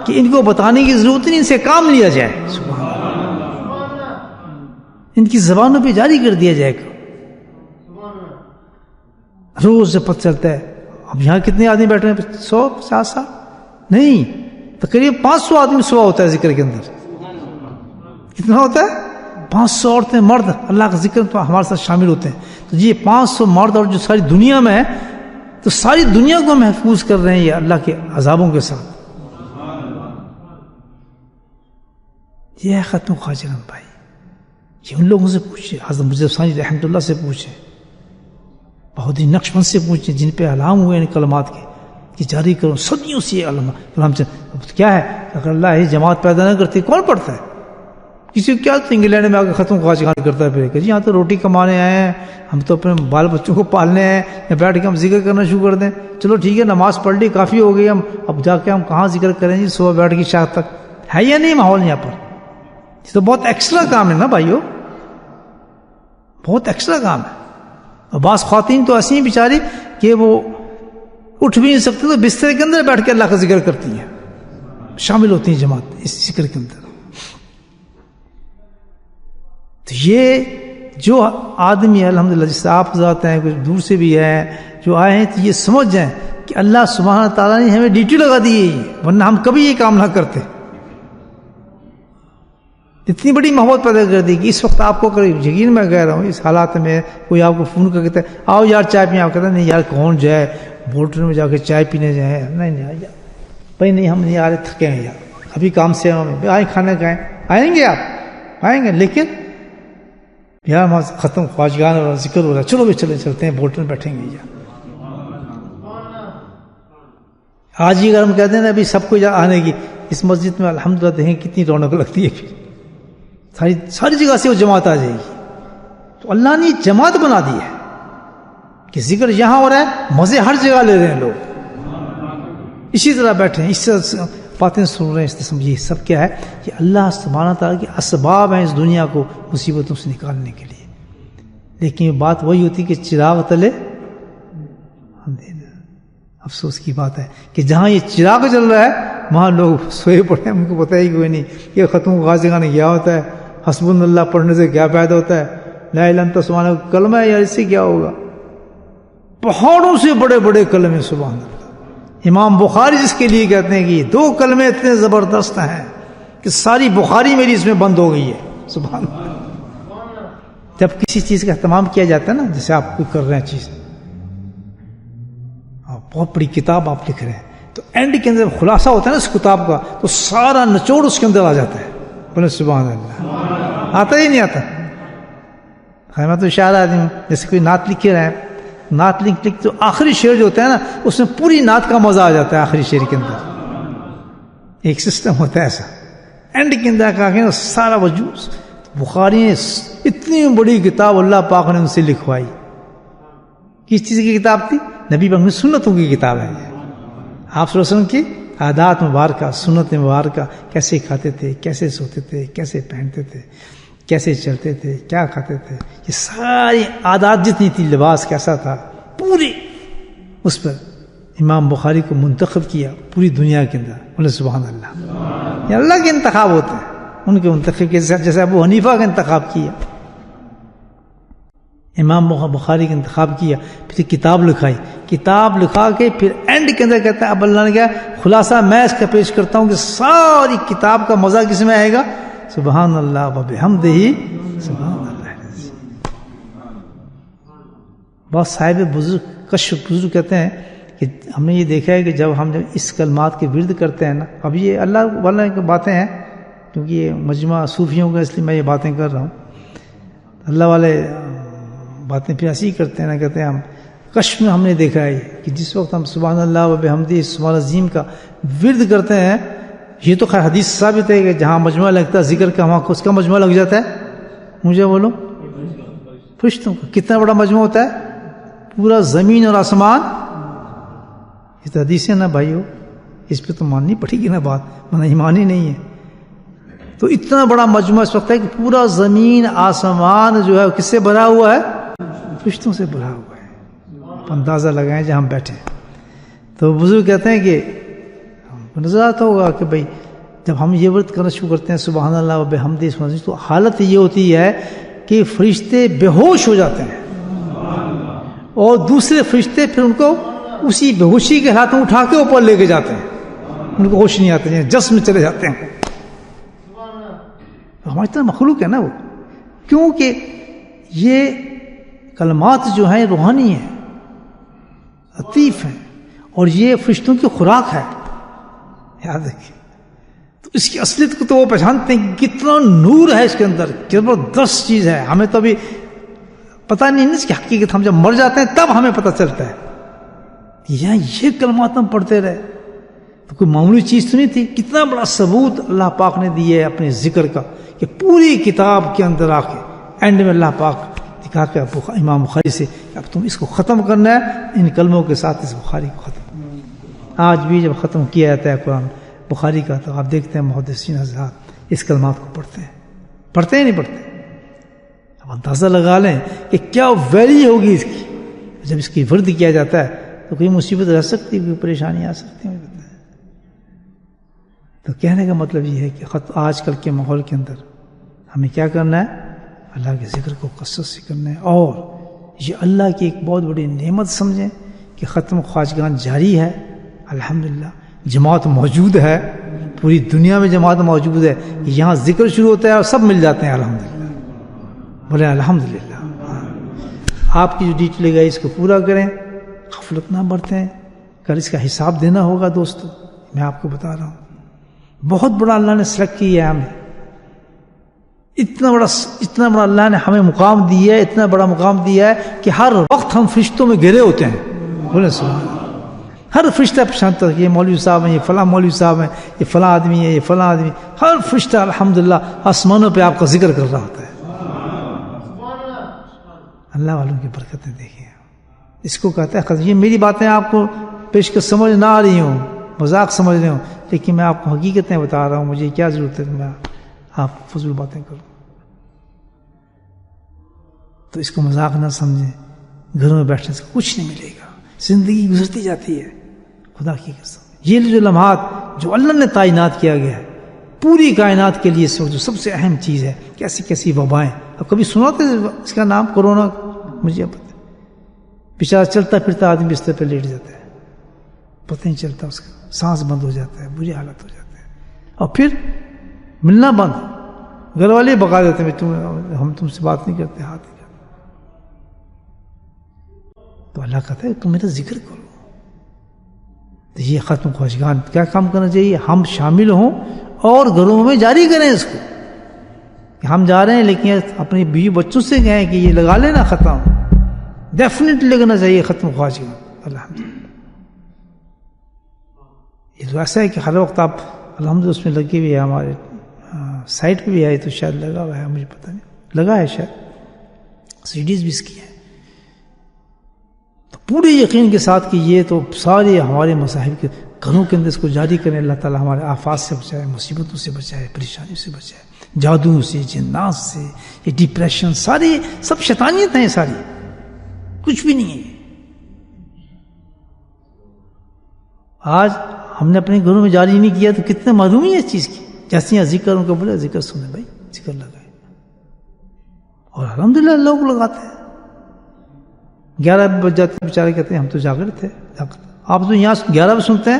کہ ان کو بتانے کی ضرورت نہیں، ان سے کام لیا جائے، ان کی زبانوں پہ جاری کر دیا جائے گا۔ روز سے پتہ چلتا ہے۔ اب یہاں کتنے آدمی بیٹھے ہیں؟ 100-50 نہیں، تقریباً 500 آدمی سوا ہوتا ہے ذکر کے اندر۔ کتنا ہوتا ہے؟ 500 عورتیں، مرد اللہ کا ذکر تو ہمارے ساتھ شامل ہوتے ہیں۔ تو یہ 500 مرد اور جو ساری دنیا میں ہے، تو ساری دنیا کو محفوظ کر رہے ہیں یہ اللہ کے عذابوں کے ساتھ۔ یہ ہے ختم خواجگان بھائی۔ یہ ان لوگوں سے پوچھے، حضرت مجذب ثانی رحمۃ اللہ سے پوچھے، بہودی نقشبند سے پوچھے، جن پہ علام ہوئے ان کلمات کے کہ جاری کرو، صدیوں سے یہ علام کیا ہے؟ اگر اللہ یہ جماعت پیدا نہ کرتی کون پڑھتا ہے؟ کسی کو کیا انگلینڈ میں آ کے ختم خواجگان کرتا ہے پھر کہ جی یہاں تو روٹی کمانے آئے ہیں، ہم تو اپنے بال بچوں کو پالنے ہیں، یا بیٹھ کے ہم ذکر کرنا شروع کر دیں، چلو ٹھیک ہے نماز پڑھ لی کافی ہو گئی، ہم اب جا کے ہم کہاں ذکر کریں جی صبح بیٹھ کے شام تک؟ ہے یا نہیں ماحول یہاں پر؟ یہ تو بہت ایکسٹرا کام ہے نا بھائیو، بہت ایکسٹرا کام ہے۔ اور بعض خواتین تو ایسی ہیں بیچاری کہ وہ اٹھ بھی نہیں سکتی تو بستر کے اندر بیٹھ کے اللہ کا ذکر کرتی ہیں، شامل ہوتی ہیں جماعت اس ذکر کے اندر۔ تو یہ جو آدمی الحمدللہ جس سے آپ حضرات ہیں، کچھ دور سے بھی ہیں جو آئے ہیں، تو یہ سمجھ جائیں کہ اللہ سبحانہ تعالیٰ نے ہمیں ڈیوٹی لگا دی ہے، ورنہ ہم کبھی یہ کام نہ کرتے۔ اتنی بڑی محبت پیدا کر دی کہ اس وقت آپ کو قریب یقین میں کہہ رہا ہوں، اس حالات میں کوئی آپ کو فون کر کہتا ہے آؤ یار چائے پئیں، آپ کہتے ہیں نہیں یار کون جائے بوٹر میں جا کے چائے پینے جائیں، نہیں یار بھائی نہیں ہم نہیں آ رہے، تھکے ہیں یار ابھی کام سے آئیں کھانا کھائیں، آئیں گے آپ آئیں گے، لیکن یار وہاں ختم خواجگان اور ذکر ہو رہا ہے، چلو بھی چلتے ہیں بوٹر میں بیٹھیں گے یار۔ آج ہی اگر ہم کہتے ہیں نا ابھی سب کو آنے کی، اس مسجد میں الحمدللہ دیکھیں کتنی رونق لگتی ہے، پھر ساری جگہ سے وہ جماعت آ جائے گی، تو اللہ نے جماعت بنا دی ہے کہ ذکر یہاں ہو رہا ہے، مزے ہر جگہ لے رہے ہیں لوگ، اسی طرح بیٹھے ہیں، اس سے باتیں سن رہے ہیں، اس سے یہ سب کیا ہے کہ اللہ سبحانہ تعالیٰ کے اسباب ہیں اس دنیا کو مصیبتوں سے نکالنے کے لیے. لیکن یہ بات وہی ہوتی کہ چراغ تلے اندھیرا. افسوس کی بات ہے کہ جہاں یہ چراغ جل رہا ہے وہاں لوگ سوئے پڑے ہیں، ان کو پتہ ہی کوئی نہیں کہ ختم غازی خانے کیا ہوتا ہے، حسبن اللہ پڑھنے سے کیا فائدہ ہوتا ہے، لا الہ الا انت سبحانک کلمہ ہے یار، اس سے کیا ہوگا؟ پہاڑوں سے بڑے بڑے کلمے، سبحان اللہ. امام بخاری جس کے لیے کہتے ہیں کہ یہ 2 کلمے اتنے زبردست ہیں کہ ساری بخاری میری اس میں بند ہو گئی ہے، سبحان اللہ. جب کسی چیز کا اہتمام کیا جاتا ہے نا، جیسے آپ کوئی کر رہے ہیں چیز، بہت بڑی کتاب آپ لکھ رہے ہیں، تو اینڈ کے اندر خلاصہ ہوتا ہے نا اس کتاب کا، تو سارا نچوڑ اس کے اندر آ جاتا ہے. بولے سبحان اللہ. آتا ہی نہیں آتا. میں تو شاعر آدمی ہوں، جیسے کوئی نعت لکھ رہے ہیں، نعت لکھ تو آخری شعر جو ہوتا ہے نا اس میں پوری نعت کا مزہ آ جاتا ہے. آخری شعر کے اندر ایک سسٹم ہوتا ہے ایسا، اینڈ کے اندر کہا کہ سارا وجود. بخاری نے اتنی بڑی کتاب اللہ پاک نے ان سے لکھوائی. کس چیز کی کتاب تھی؟ نبی پاک کی سنتوں کی کتاب ہے. آپ صلی اللہ علیہ وسلم کی عادات مبارکہ، سنت مبارکہ، کیسے کھاتے تھے، کیسے سوتے تھے، کیسے پہنتے تھے، کیسے چلتے تھے، کیا کھاتے تھے، یہ ساری عادات جتنی تھی، لباس کیسا تھا، پوری اس پر امام بخاری کو منتخب کیا پوری دنیا کے اندر. بولے سبحان اللہ. یہ اللہ کے انتخاب ہوتے ہیں، ان کے منتخب کے ساتھ جیسے ابو حنیفہ کا انتخاب کیا، امام بخاری کا انتخاب کیا، پھر کتاب لکھائی، کتاب لکھا کے پھر اینڈ کے اندر کہتا ہے اب اللہ نے کیا خلاصہ میں اس کا پیش کرتا ہوں کہ ساری کتاب کا مزہ کس میں آئے گا؟ سبحان اللہ و بحمدہ سبحان اللہ. بہت صاحب بزرگ کشف بزرگ کہتے ہیں کہ ہم نے یہ دیکھا ہے کہ جب اس کلمات کے ورد کرتے ہیں نا، اب یہ اللہ والے کی باتیں ہیں کیونکہ یہ مجمع صوفیوں کا، اس لیے میں یہ باتیں کر رہا ہوں. اللہ والے باتیں پھر ایسی ہی کرتے ہیں نا، کہتے ہیں ہم کشف میں ہم نے دیکھا ہے کہ جس وقت ہم سبحان اللہ و بحمدہ سبحان عظیم کا ورد کرتے ہیں، یہ تو خیر حدیث ثابت ہے کہ جہاں مجمع لگتا ہے ذکر کا وہاں اس کا مجمع لگ جاتا ہے. مجھے بولو فرشتوں کا کتنا بڑا مجمع ہوتا ہے؟ پورا زمین اور آسمان. یہ تو حدیث ہے نا بھائیو، اس پہ تو ماننی پڑے گی نا بات، ورنہ ایمان ہی نہیں ہے. تو اتنا بڑا مجمع اس وقت ہے کہ پورا زمین آسمان جو ہے کس سے بھرا ہوا ہے؟ فرشتوں سے بھرا ہوا ہے. آپ اندازہ لگائیں جہاں ہم بیٹھے. تو بزرگ کہتے ہیں کہ نظر آتا ہوگا کہ بھائی جب ہم یہ ورد کرنا شروع کرتے ہیں سبحان اللہ و بحمدہ سبحان اللہ، تو حالت یہ ہوتی ہے کہ فرشتے بے ہوش ہو جاتے ہیں اور دوسرے فرشتے پھر ان کو اسی بے ہوشی کے حالات میں اٹھا کے اوپر لے کے جاتے ہیں. ان کو ہوش نہیں آتے ہیں، جسم میں چلے جاتے ہیں. ہماری طرح مخلوق ہے نا وہ، کیونکہ یہ کلمات جو ہیں روحانی ہیں، لطیف ہیں، اور یہ فرشتوں کی خوراک ہے. یاد رکھیں. تو اس کی اصلیت کو تو وہ پہچانتے ہیں کہ کتنا نور ہے اس کے اندر، زبردست چیز ہے. ہمیں تو ابھی پتہ نہیں ہے اس کی حقیقت، ہم جب مر جاتے ہیں تب ہمیں پتہ چلتا ہے. یہ کلمات ہم پڑھتے رہے تو کوئی معمولی چیز تو نہیں تھی. کتنا بڑا ثبوت اللہ پاک نے دی ہے اپنے ذکر کا کہ پوری کتاب کے اندر آ کے اینڈ میں اللہ پاک دکھا کے امام بخاری سے اب تم اس کو ختم کرنا ہے ان کلموں کے ساتھ، اس بخاری کو ختم. آج بھی جب ختم کیا جاتا ہے قرآن بخاری کا تو آپ دیکھتے ہیں محدثین حضرات اس کلمات کو پڑھتے ہیں نہیں پڑھتے. اب اندازہ لگا لیں کہ کیا ویلیو ہوگی اس کی. جب اس کی ورد کیا جاتا ہے تو کوئی مصیبت رہ سکتی ہے، کوئی پریشانی آ سکتی ہے. تو کہنے کا مطلب یہ ہے کہ آج کل کے ماحول کے اندر ہمیں کیا کرنا ہے؟ اللہ کے ذکر کو کثرت سے کرنا ہے. اور یہ اللہ کی ایک بہت بڑی نعمت سمجھیں کہ ختم خواجگان جاری ہے. الحمدللہ جماعت موجود ہے، پوری دنیا میں جماعت موجود ہے. یہاں ذکر شروع ہوتا ہے اور سب مل جاتے ہیں. الحمدللہ بولے الحمدللہ. آپ کی جو ڈیوٹی لگائی اس کو پورا کریں، غفلت نہ برتیں. کل اس کا حساب دینا ہوگا دوستو، میں آپ کو بتا رہا ہوں. بہت بڑا اللہ نے سلیکٹ کیا ہے ہمیں. اتنا بڑا اللہ نے ہمیں مقام دیا ہے، اتنا بڑا مقام دیا ہے کہ ہر وقت ہم فرشتوں میں گھرے ہوتے ہیں. بولے سبحان اللہ. ہر فرشتہ پہچانتا ہے کہ یہ مولوی صاحب ہیں، یہ فلاں مولوی صاحب ہیں، یہ فلاں آدمی ہے، یہ فلاں آدمی. ہر فرشتہ الحمدللہ آسمانوں پہ آپ کا ذکر کر رہا ہوتا ہے. اللہ والوں کی برکتیں دیکھیں. اس کو کہتا ہے یہ میری باتیں آپ کو پیش کر سمجھ نہ آ رہی ہوں، مذاق سمجھ رہے ہوں، لیکن میں آپ کو حقیقتیں بتا رہا ہوں. مجھے کیا ضرورت ہے کہ میں آپ فضول باتیں کروں؟ تو اس کو مذاق نہ سمجھیں. گھروں میں بیٹھنے سے کچھ نہیں ملے گا. زندگی گزرتی جاتی ہے. خدا کی قسم یہ جو لمحات جو اللہ نے تعینات کیا گیا ہے پوری کائنات کے لیے جو سب سے اہم چیز ہے، کیسی کیسی وبائیں. اب کبھی سنا تھا اس کا نام کرونا؟ مجھے پتہ. بیچارہ چلتا پھرتا آدمی بستر پہ لیٹ جاتا ہے، پتہ نہیں چلتا، اس کا سانس بند ہو جاتا ہے، بری حالت ہو جاتا ہے، اور پھر ملنا بند. گھر والے بقا دیتے ہیں ہم تم سے بات نہیں کرتے، ہاتھ نہیں کرتے. تو اللہ کہتا ہے تم میرا ذکر کرو. تو یہ ختم خواہشگان کیا کام کرنا چاہیے؟ ہم شامل ہوں اور گھروں میں جاری کریں اس کو کہ ہم جا رہے ہیں، لیکن اپنی بیوی بچوں سے کہیں کہ یہ لگا لینا ختم. ڈیفینیٹلی لگنا چاہیے ختم خواہشگان. الحمدللہ یہ تو ایسا ہے کہ ہر وقت آپ الحمدللہ اس میں لگے ہوئے ہیں. ہمارے سائٹ پہ بھی آئے تو شاید لگا ہوا ہے، مجھے پتہ نہیں، لگا ہے شاید، سیڈیز بھی اس کی ہیں. تو پورے یقین کے ساتھ کہ یہ تو سارے ہمارے مصاحب کے گھروں کے اندر اس کو جاری کریں. اللہ تعالیٰ ہمارے آفات سے بچائے، مصیبتوں سے بچائے، پریشانیوں سے بچائے، جادو سے، جنات سے، یہ ڈپریشن، سارے سب شیطانیت ہیں، ساری کچھ بھی نہیں ہے. آج ہم نے اپنے گھروں میں جاری نہیں کیا تو کتنے معلوم ہے اس چیز کی. جیسے یہاں ذکر ان کو بولے ذکر سنیں بھائی، ذکر لگائے، اور الحمدللہ لوگ لگاتے ہیں. 11 بج جاتے بیچارے کہتے ہیں ہم تو جاگے تھے. آپ تو یہاں 11 بجے سنتے ہیں،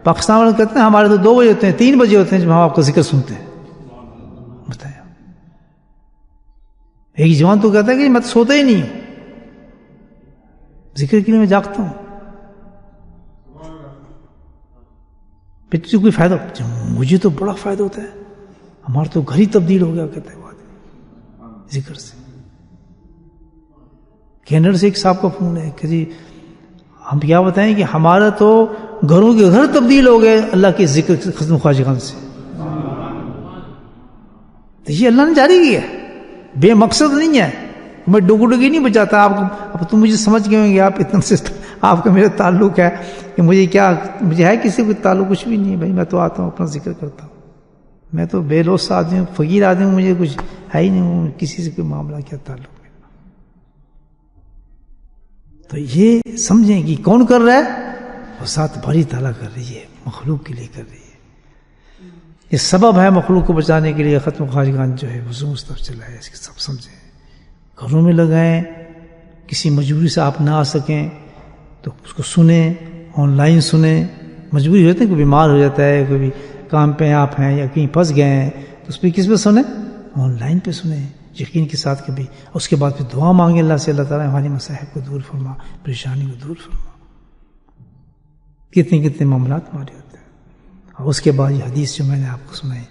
پاکستان والے کہتے ہیں ہمارے تو 2 بجے ہوتے ہیں، 3 بجے ہوتے ہیں جب ہم آپ کا ذکر سنتے ہیں. بتائیں. ایک جوان تو کہتا ہے کہ میں تو سوتا ہی نہیں ہوں، ذکر کے لیے میں جاگتا ہوں. پھر تجھے کوئی فائدہ؟ مجھے تو بڑا فائدہ ہوتا ہے، ہمارا تو گھر ہی تبدیل ہو گیا کہتا ہے بات ذکر سے. کینیڈا سے ایک صاحب کا فون ہے کہ جی ہم کیا بتائیں کہ ہمارا تو گھروں کے گھر تبدیل ہو گئے اللہ کے ذکر ختم خواہشگان سے. تو یہ اللہ نے جاری کیا ہے، بے مقصد نہیں ہے. میں ڈگی نہیں بچاتا آپ کو. اب تم مجھے سمجھ گئے ہوں گے، آپ اتنا سے آپ کا میرا تعلق ہے کہ مجھے ہے کسی کو تعلق کچھ بھی نہیں ہے. بھائی میں تو آتا ہوں اپنا ذکر کرتا ہوں. میں تو بے لوث آدمی ہوں، فقیر آدمی ہوں، مجھے کچھ ہے ہی نہیں، کسی سے کوئی معاملہ کیا تعلق. تو یہ سمجھیں کہ کون کر رہا ہے؟ وہ ذات باری تعالیٰ کر رہی ہے، مخلوق کے لیے کر رہی ہے. یہ سبب ہے مخلوق کو بچانے کے لیے. ختم خواہشگان جو ہے وہ اس طرف چلا ہے، اس کے سب سمجھیں. گھروں میں لگائیں. کسی مجبوری سے آپ نہ آ سکیں تو اس کو سنیں، آن لائن سنیں. مجبوری ہوتی ہے، کوئی بیمار ہو جاتا ہے، کوئی بھی کام پہ آپ ہیں یا کہیں پھنس گئے ہیں تو اس پہ کس پہ سنیں؟ آن لائن پہ سنیں یقین کے ساتھ. کبھی اس کے بعد پھر دعا مانگیں اللہ سے، اللہ تعالیٰ ہماری مصائب کو دور فرما، پریشانی کو دور فرما. کتنے معاملات ہمارے ہوتے ہیں. اور اس کے بعد یہ حدیث جو میں نے آپ کو سنائی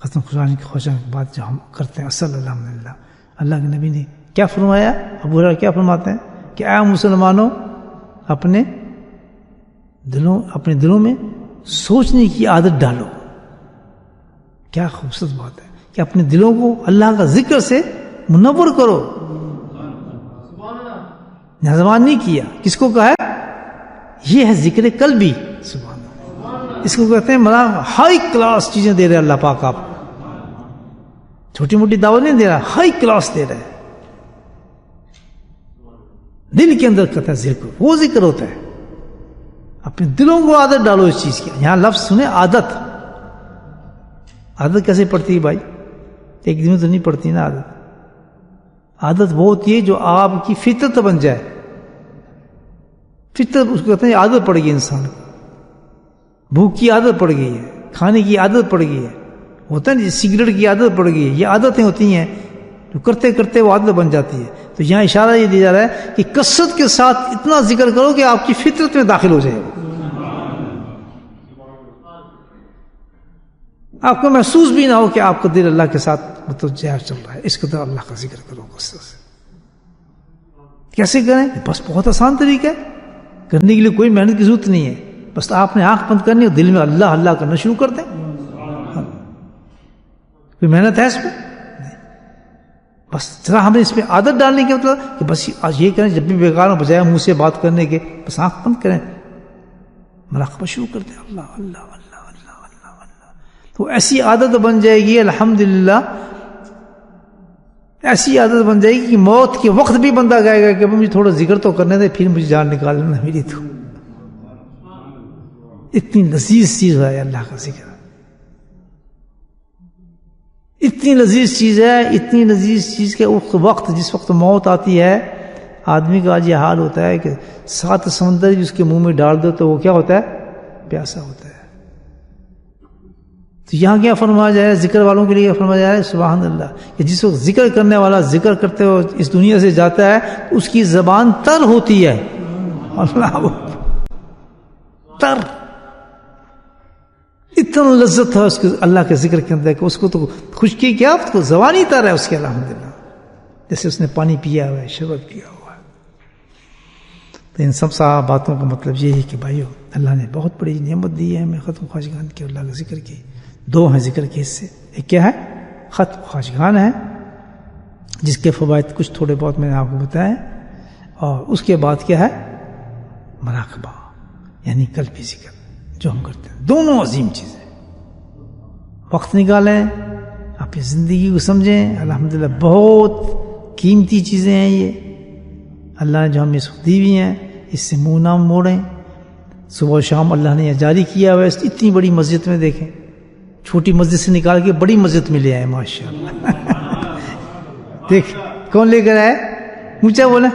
ختم خواہشگان کی بات جو ہم کرتے ہیں اصل الحمدللہ، اللہ کے نبی نے کیا فرمایا؟ ابو ہریرہ کیا فرماتے ہیں کہ اے مسلمانوں اپنے دلوں میں سوچنے کی عادت ڈالو. کیا خوبصورت بات ہے کہ اپنے دلوں کو اللہ کا ذکر سے منور کرو. زبان نہیں کیا. کس کو کہا ہے؟ یہ ہے ذکر قلبی. سبحان اللہ. اس کو کہتے ہیں ہائی کلاس چیزیں دے رہے اللہ پاک. آپ چھوٹی موٹی دعوت نہیں دے رہا، ہائی کلاس دے رہے. دل کے اندر کہتا ہے ذکر، وہ ذکر ہوتا ہے. اپنے دلوں کو عادت ڈالو اس چیز کی. یہاں لفظ سنے عادت. عادت کیسے پڑتی ہے بھائی؟ ایک دن میں تو نہیں پڑتی نا عادت. عادت وہ ہوتی ہے جو آپ کی فطرت بن جائے. فطرت اس کو کہتے ہیں عادت پڑ گئی انسان کو. بھوک کی عادت پڑ گئی ہے، کھانے کی عادت پڑ گئی ہے، ہوتا ہے نا سگریٹ کی عادت پڑ گئی ہے. یہ عادتیں ہوتی ہیں جو کرتے کرتے وہ عادت بن جاتی ہے. تو یہاں اشارہ یہ دیا جا رہا ہے کہ کثرت کے ساتھ اتنا ذکر کرو کہ آپ کی فطرت میں داخل ہو جائے. آپ کو محسوس بھی نہ ہو کہ آپ کا دل اللہ کے ساتھ متوجہ چل رہا ہے. اس قدر اللہ کا ذکر کرو کثرت سے. کیسے کریں؟ بس بہت آسان طریقہ ہے. کرنے کے لیے کوئی محنت کی ضرورت نہیں ہے. بس آپ نے آنکھ بند کرنی اور دل میں اللہ اللہ کرنا شروع کر دیں. کوئی محنت ہے اس میں؟ بس ذرا ہمیں اس میں عادت ڈالنے کے مطلب کہ بس یہ کریں جب بھی بیکار ہو بجائے منہ سے بات کرنے کے بس آنکھ بند کریں مراقبہ شروع کرتے ہیں اللہ اللہ اللہ اللہ اللہ اللہ. تو ایسی عادت بن جائے گی الحمدللہ، ایسی عادت بن جائے گی کہ موت کے وقت بھی بندہ کہے گا کہ مجھے تھوڑا ذکر تو کرنے دے پھر مجھے جان نکالنا میری. تو اتنی لذیذ چیز ہے اللہ کا ذکر، اتنی لذیذ چیز ہے، اتنی لذیذ چیز کہ اس وقت جس وقت موت آتی ہے آدمی کا آج یہ حال ہوتا ہے کہ 7 سمندر جس کے منہ میں ڈال دو تو وہ کیا ہوتا ہے؟ پیاسا ہوتا ہے. تو یہاں کیا فرمایا جا رہا ہے ذکر والوں کے لیے؟ فرمایا جا رہا ہے سبحان اللہ کہ جس وقت ذکر کرنے والا ذکر کرتے ہوئے اس دنیا سے جاتا ہے اس کی زبان تر ہوتی ہے. اللہ تر، اتنا لذت ہے اس کے اللہ کے ذکر کے اندر کہ اس کو تو خشکی کیا اس کو زبان ہی تر ہے اس کے الحمدللہ، جیسے اس نے پانی پیا ہوا ہے، شربت پیا ہوا ہے. تو ان سب باتوں کا مطلب یہ ہے کہ بھائیو اللہ نے بہت بڑی نعمت دی ہے ہمیں ختم خواجگان کی، اللہ کے ذکر کی. 2 ہیں ذکر کے حصے، ایک کیا ہے؟ ختم خواجگان ہے جس کے فوائد کچھ تھوڑے بہت میں نے آپ کو بتائے، اور اس کے بعد کیا ہے؟ مراقبہ یعنی قلبی ذکر جو ہم کرتے ہیں. دونوں عظیم چیزیں. وقت نکالیں، اپنی زندگی کو سمجھیں، الحمدللہ بہت قیمتی چیزیں ہیں یہ اللہ نے جو ہمیں دی ہوئی ہیں، اس سے منہ نہ موڑیں. صبح و شام اللہ نے یہ جاری کیا ہوا ہے. اتنی بڑی مسجد میں دیکھیں، چھوٹی مسجد سے نکال کے بڑی مسجد میں لے آئے ماشاءاللہ. دیکھ کون لے کر آئے؟ اونچا بولا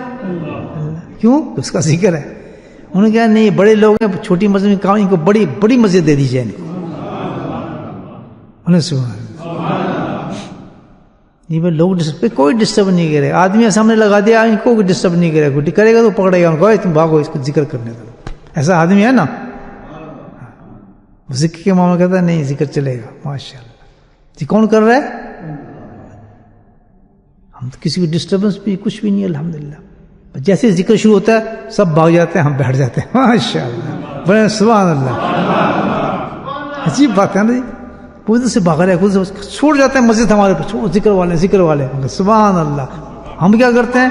کیوں؟ اس کا ذکر ہے. انہوں نے کہا نہیں بڑے لوگ ہیں، چھوٹی مسجد میں کہا ان کو بڑی بڑی مسجد دے دیجیے ان کو. انہوں نے لوگ کوئی ڈسٹرب نہیں کرے، آدمی سامنے لگا دیا ان کو ڈسٹرب نہیں کرے، کوئی کرے گا تو پکڑے گا ان کو، تم بھاگو اس کو ذکر کرنے دو. ایسا آدمی ہے نا ذکر کے معاملہ کہتا ہے نہیں ذکر چلے گا ماشاءاللہ. جی کون کر رہا ہے؟ ہم تو کسی کو ڈسٹربنس بھی کچھ بھی نہیں الحمدللہ. جیسے ذکر شروع ہوتا ہے سب بھاگ جاتے ہیں، ہم بیٹھ جاتے ہیں ماشاءاللہ. بڑے سبحان اللہ، عجیب بات ہے نا جی. ادھر سے بھاگ رہے ہیں، چھوڑ جاتے ہیں مسجد ہمارے پہ، ذکر والے ذکر والے سبحان اللہ. ہم کیا کرتے ہیں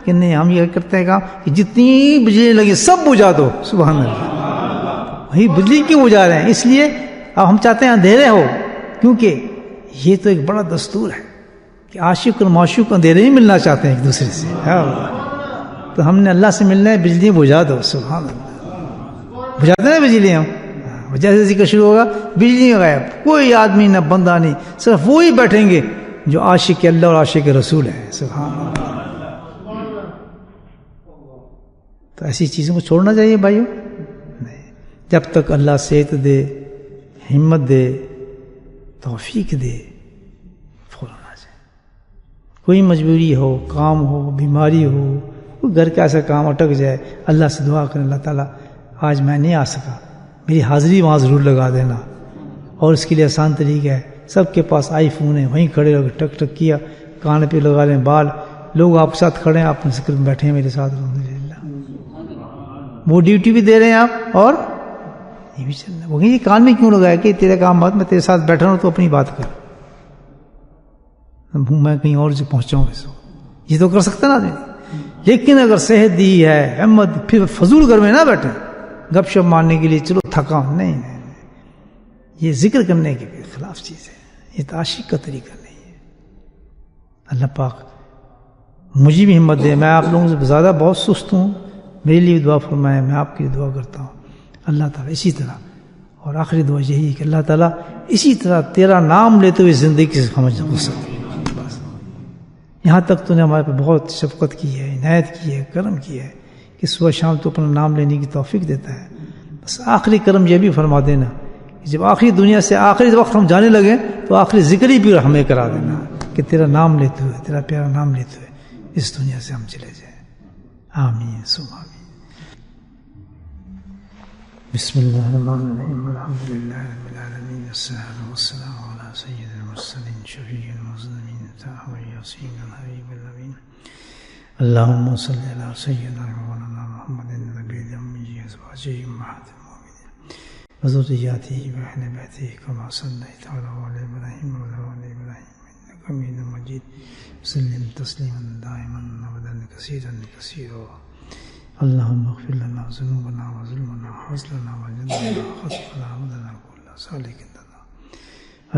کہ نہیں ہم یہ کرتے ہیں کہ جتنی بجلی لگی سب بجھا دو. سبحان اللہ، وہی بجلی کیوں بجھا رہے ہیں؟ اس لیے اب ہم چاہتے ہیں اندھیرے ہو، کیونکہ یہ تو ایک بڑا دستور ہے کہ عاشق اور معشوق اندھیرے ہی ملنا چاہتے ہیں ایک دوسرے سے. تو ہم نے اللہ سے ملنا ہے، بجلی بجھا دو. سبحان اللہ، بجھاتے ہیں بجلی ہم. جیسے ذکر شروع ہوگا بجلی غائب، کوئی آدمی نہ بندہ نہیں، صرف وہی بیٹھیں گے جو عاشق اللہ اور عاشق رسول ہے. سبحان اللہ. تو ایسی چیزوں کو چھوڑنا چاہیے بھائیو. نہیں، جب تک اللہ صحت دے، ہمت دے، توفیق دے، فوراً آ جائے. کوئی مجبوری ہو، کام ہو، بیماری ہو، کوئی گھر کا ایسا کام اٹک جائے، اللہ سے دعا کریں اللہ تعالیٰ آج میں نہیں آ سکا، میری حاضری وہاں ضرور لگا دینا. اور اس کے لیے آسان طریقہ ہے، سب کے پاس آئی فون ہے، وہیں کھڑے ہو کے ٹک ٹک کیا، کان پہ لگا لیں بال، لوگ آپ کے ساتھ کھڑے ہیں، آپ ذکر میں بیٹھے ہیں میرے ساتھ الحمدللہ. وہ ڈیوٹی بھی دے رہے ہیں آپ اور یہ بھی چل رہا ہے. وہ یہ کان میں کیوں لگایا کہ تیرے کام بات، میں تیرے ساتھ بیٹھا ہوں تو اپنی بات کر، میں کہیں اور سے پہنچاؤں. یہ تو کر سکتا نا آدمی. لیکن اگر صحت دی ہے، ہمت، پھر فضول گھر میں نہ بیٹھے گپ شپ مارنے کے لیے، چلو تھکا نہیں، یہ ذکر کرنے کے خلاف چیز ہے. یہ تو عاشق کا طریقہ نہیں ہے. اللہ پاک مجھے بھی ہمت دے. میں آپ لوگوں سے زیادہ بہت سست ہوں، میرے لیے دعا فرمائے، میں آپ کے لیے دعا کرتا ہوں. اللہ تعالیٰ اسی طرح، اور آخری دعا یہی ہے کہ اللہ تعالیٰ اسی طرح تیرا نام لیتے ہوئے زندگی سے سمجھ سکتے. یہاں تک تو نے ہمارے پہ بہت شفقت کی ہے، عنایت کی ہے، کرم کیا ہے کہ صبح شام تو اپنا نام لینے کی توفیق دیتا ہے. بس آخری کرم یہ بھی فرما دینا کہ جب آخری دنیا سے آخری وقت ہم جانے لگے تو آخری ذکر ہی بھی ہمیں کرا دینا کہ تیرا نام لیتے ہوئے، تیرا پیارا نام لیتے ہوئے اس دنیا سے ہم چلے جائیں. آمین ثم آمین. بسم اللہ الرحمن الرحیم. الحمد للہ رب العالمین، والصلاة والسلام علی سید المرسلین شفیع المذنبین طه یاسین الحبیب الامین. اللهم صل على سيدنا مولانا محمد النبي الأمي وأزواجه أمهات المؤمنين وذرياته وأهل بيته كما صليت على آل إبراهيم وعلى آل إبراهيم إنك حميد مجيد وسلم تسليما دائما أبدا كثيرا كثيرا. اللهم اغفر لنا ذنوبنا وظلمنا وحزننا وجدنا وخطفنا ومدنا كل سالك لنا.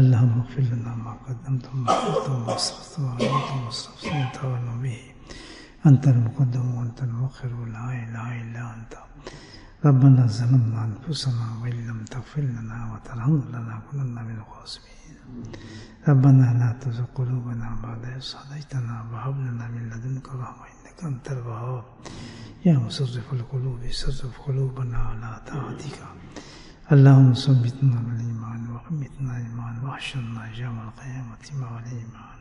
اللهم اغفر لنا ما قدمت وما أخرت وما أسرفت وما أعلنت وما أسرفت وأنت أعلم به. أنت المقدم وأنت المؤخر لا إله إلا أنت. ربنا ظلمنا أنفسنا وإن لم تغفر لنا وترحمنا لنكونن من الخاسرين. ربنا لا تزغ قلوبنا بعد إذ هديتنا وهب لنا من لدنك رحمة إنك أنت الوهاب. يا مصرف القلوب صرف قلوبنا على طاعتك. اللهم ثبتنا بالإيمان وقمتنا الإيمان واحشرنا يوم القيامة مع الإيمان.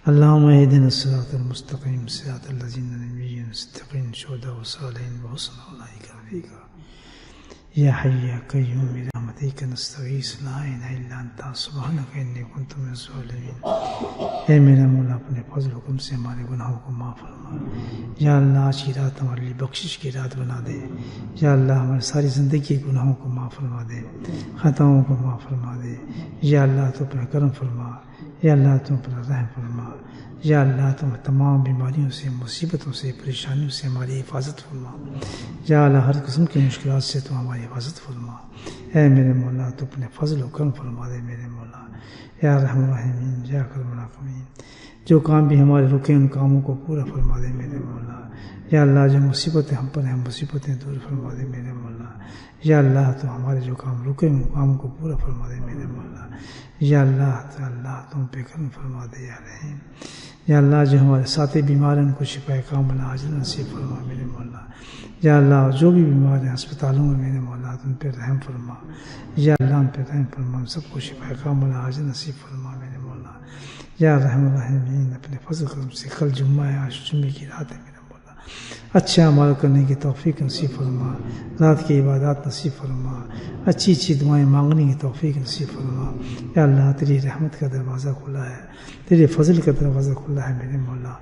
اللهم اهدنا الصراط المستقيم صراط الذين نبيين صديقين شهداء وصالحين وحسن أولئك رفيقا. يا حي يا قيوم برحمتك نستغيث لا إله إلا أنت سبحانك إني كنت من الظالمين. اے میرا مولا اپنے فضل و کرم سے ہمارے گناہوں کو معاف فرما. یا اللہ آج کی رات ہمارے لیے بخشش کی رات بنا دے. یا اللہ ہماری ساری زندگی کے گناہوں کو معاف فرما دے, خطاؤں کو معاف فرما دے. یا اللہ تو اپنا کرم فرما. یا اللہ تم اپنا رحم فرما. یا اللہ تم تمام بیماریوں سے, مصیبتوں سے, پریشانیوں سے ہماری حفاظت فرما. یا اللہ ہر قسم کی مشکلات سے تو ہماری حفاظت فرما. اے میرے مولا تو اپنے فضل و کرم فرما دے میرے مولا. یا رحم الرحیمین یا کرم الراحمین. جو کام بھی ہمارے رکے ان کاموں کو پورا فرما دے میرے مولا. یا اللہ جو مصیبتیں ہم پر ہیں مصیبتیں دور فرما دے میرے مولا. یا اللہ تو ہمارے جو کام رکے ان کاموں کو پورا فرما دے میرے مولا. یا اللہ تو اللہ تم پہ کرم فرما دے یا رحیم. یا اللہ جو ہمارے ساتھی بیمار ہیں ان کو شفا کاملہ عاجل نصیب فرما میرے مولا. یا اللہ جو بھی بیمار ہیں ہسپتالوں میں میرے مولا ان پہ رحم فرما. یا اللہ ان پہ رحم فرما, ہم سب کو شفا کاملہ عاجل نصیب فرما میرے مولا. یا رحم الرحیمین اپنے فضل کرم سے کل جمعہ ہے, آج جمعے کی رات ہے میرے مولا, اچھا عمل کرنے کی توفیق نصیب فرما. رات کی عبادات نصیب فرما. اچھی اچھی دعائیں مانگنے کی توفیق نصیب فرما. یا اللہ تیری رحمت کا دروازہ کھلا ہے, تیرے فضل کا دروازہ کھلا ہے میرے مولا.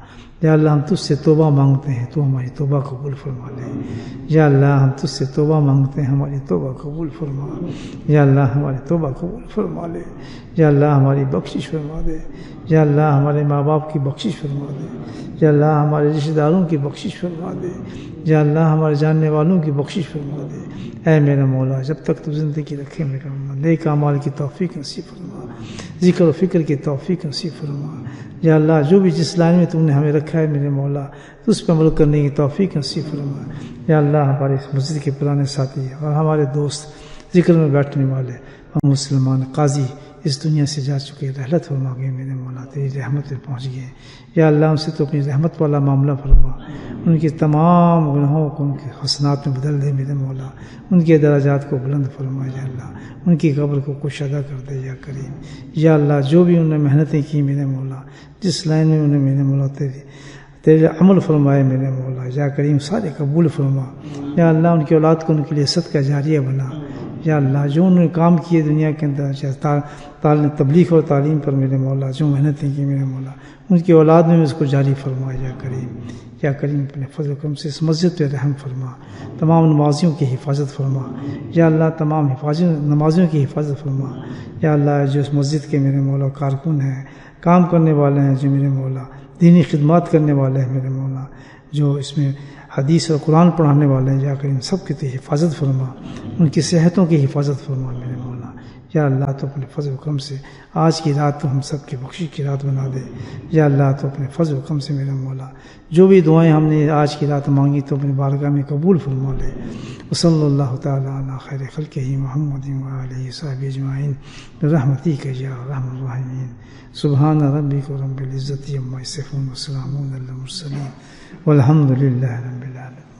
یا اللہ ہم تجھ سے توبہ مانگتے ہیں تو ہماری توبہ قبول فرما لے. یا اللہ ہم تجھ سے توبہ مانگتے ہیں ہماری توبہ قبول فرما. یا اللہ ہماری توبہ قبول فرما لے. یا اللہ ہماری بخشش فرما دے. یا اللہ ہمارے ماں باپ کی بخشش فرما دے. یا اللہ ہمارے رشتہ داروں کی بخشش فرما دے. یا اللہ ہمارے جاننے والوں کی بخشش فرما دے. اے میرا مولا جب تک تو زندگی رکھے میرا مولا نیک اعمال کی توفیق نصیب فرما, ذکر و فکر کی توفیق نصیب فرما. یا اللہ جو بھی جس لائن میں تم نے ہمیں رکھا ہے میرے مولا تو اس پہ عمل کرنے کی توفیق نصیب فرما. یا اللہ ہمارے اس مسجد کے پرانے ساتھی اور ہمارے دوست ذکر میں بیٹھنے والے ہم مسلمان قاضی اس دنیا سے جا چکے رحلت فرما گئے میرے مولا, تیری رحمت پہ پہنچ گئے. یا اللہ ان سے تو اپنی رحمت والا معاملہ فرما, ان کے تمام گناہوں کو ان کے حسنات میں بدل دے میرے مولا, ان کے درجات کو بلند فرما. یا اللہ ان کی قبر کو کشادہ کر دے یا کریم. یا اللہ جو بھی انہوں نے محنتیں کی میرے مولا, جس لائن میں انہیں میرے مولا تیرے عمل فرمائے میرے مولا یا کریم سارے قبول فرما. یا اللہ ان کی اولاد کو ان کے لیے صدقہ جاریہ بنا. یا اللہ جو انہوں نے کام کیے دنیا کے اندر تبلیغ اور تعلیم پر میرے مولا, جو محنتیں کی میرے مولا ان کی اولاد میں اس کو جاری فرما یا کریم. یا کریم اپنے فضل و کرم سے اس مسجد پہ رحم فرما, تمام نمازیوں کی حفاظت فرما. یا اللہ تمام نمازیوں کی حفاظت فرما. یا اللہ جو اس مسجد کے میرے مولا کارکن ہیں, کام کرنے والے ہیں, جو میرے مولا دینی خدمات کرنے والے ہیں میرے مولا, جو اس میں حدیث اور قرآن پڑھانے والے ہیں, یا کریم سب کی تو حفاظت فرما, ان کی صحتوں کی حفاظت فرما میرے مولا. یا اللہ تو اپنے فضل و کرم سے آج کی رات تو ہم سب کی بخشش کی رات بنا دے. یا اللہ تو اپنے فضل و کرم سے میرے مولا جو بھی دعائیں ہم نے آج کی رات مانگی تو اپنے بارگاہ میں قبول فرما لے. وصلی اللہ تعالی علی خیر خلقہ محمد وآلہ وصحبہ اجمعین برحمتک یا ارحم الراحمین. سبحان ربک رب العزۃ عما یصفون وسلام علی المرسلین والحمد للہ رب العالمین.